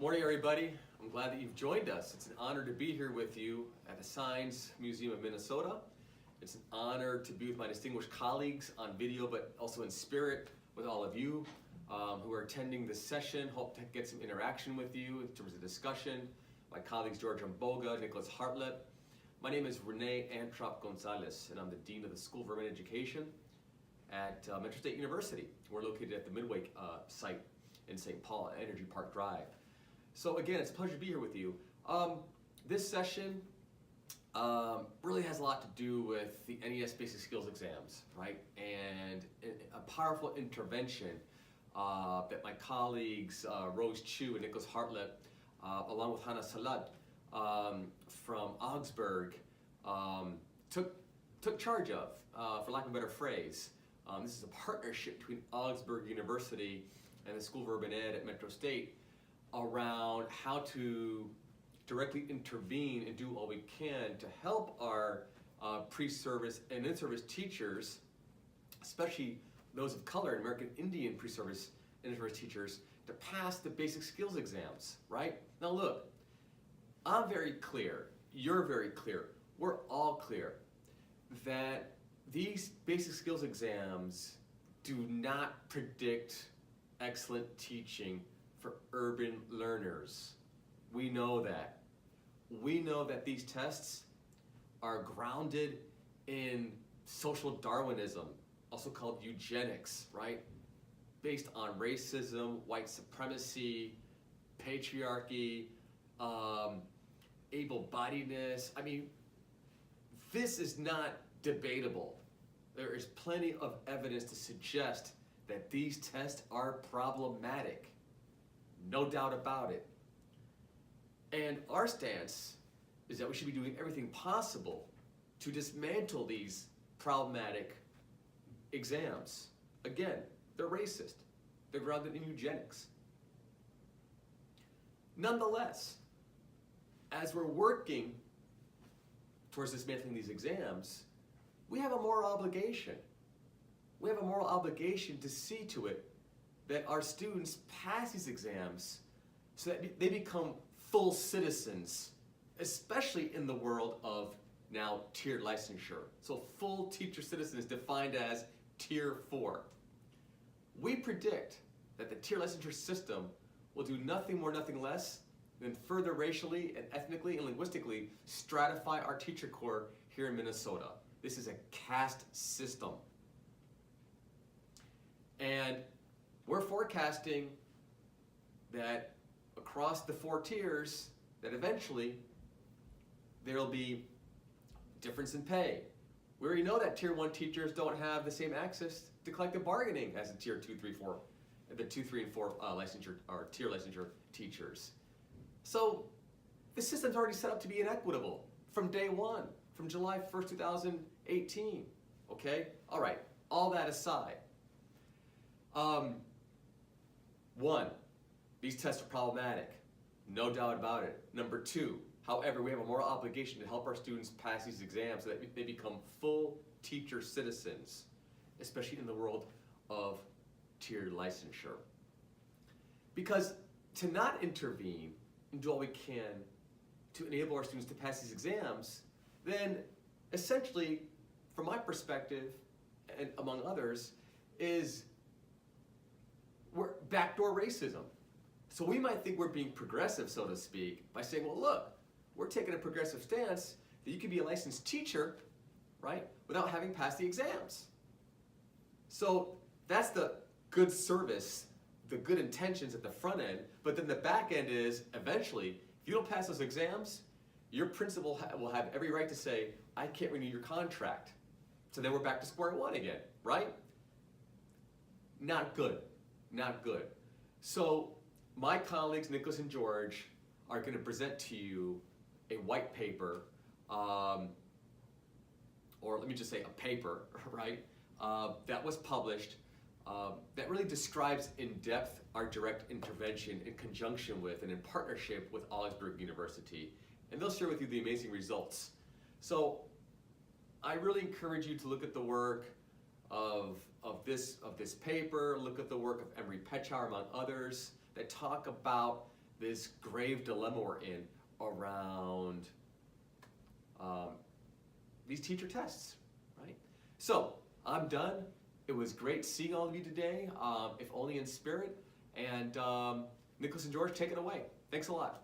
Morning, everybody. I'm glad that you've joined us. It's an honor to be here with you at the Science Museum of Minnesota. It's an honor to be with my distinguished colleagues on video, but also in spirit with all of you who are attending this session. Hope to get some interaction with you in terms of discussion. My colleagues George Mboga, Nicholas Hartlett. My name is René Antrop-González, and I'm the Dean of the School of Urban Education at Metro State University. We're located at the Midway site in St. Paul, Energy Park Drive. So again, it's a pleasure to be here with you. This session really has a lot to do with the NES Basic Skills exams, right? And a powerful intervention that my colleagues Rose Chu and Nicholas Hartlett, along with Hannah Salat from Augsburg, took charge of, for lack of a better phrase. This is a partnership between Augsburg University and the School of Urban Ed at Metro State around how to directly intervene and do all we can to help our pre-service and in-service teachers, especially those of color and American Indian pre-service and in-service teachers, to pass the basic skills exams, right? Now look, I'm very clear, you're very clear, we're all clear that these basic skills exams do not predict excellent teaching for urban learners. We know that. We know that these tests are grounded in social Darwinism, also called eugenics, right? Based on racism, white supremacy, patriarchy, able-bodiedness. I mean, this is not debatable. There is plenty of evidence to suggest that these tests are problematic. No doubt about it. And our stance is that we should be doing everything possible to dismantle these problematic exams. Again, they're racist. They're grounded in eugenics. Nonetheless, as we're working towards dismantling these exams, we have a moral obligation. We have a moral obligation to see to it that our students pass these exams so that they become full citizens, especially in the world of now tiered licensure. So full teacher citizen is defined as Tier 4. We predict that the tier licensure system will do nothing more, nothing less than further racially and ethnically and linguistically stratify our teacher corps here in Minnesota. This is a caste system. And we're forecasting that across the 4 tiers, that eventually there'll be difference in pay. We already know that Tier 1 teachers don't have the same access to collective bargaining as the Tier 2, 3, 4, the 2, 3, and 4 licensure or tier licensure teachers. So the system's already set up to be inequitable from day one, from July 1st, 2018. Okay? All right, all that aside. One, these tests are problematic, no doubt about it. Number 2, however, we have a moral obligation to help our students pass these exams so that they become full teacher citizens, especially in the world of tiered licensure. Because to not intervene and do all we can to enable our students to pass these exams, then essentially, from my perspective, and among others, is we're backdoor racism. So we might think we're being progressive, so to speak, by saying, well, look, we're taking a progressive stance that you can be a licensed teacher, right, without having passed the exams. So that's the good service, the good intentions at the front end, but then the back end is, eventually, if you don't pass those exams, your principal will have every right to say, I can't renew your contract. So then we're back to square one again, right? Not good. Not good. So my colleagues, Nicholas and George, are going to present to you a white paper, or let me just say a paper, right, that was published that really describes in depth our direct intervention in conjunction with and in partnership with Augsburg University. And they'll share with you the amazing results. So I really encourage you to look at the work of this paper, look at the work of Emery Petchauer, among others, that talk about this grave dilemma we're in around these teacher tests, right? So I'm done. It was great seeing all of you today, if only in spirit. And Nicholas and George, take it away. Thanks a lot.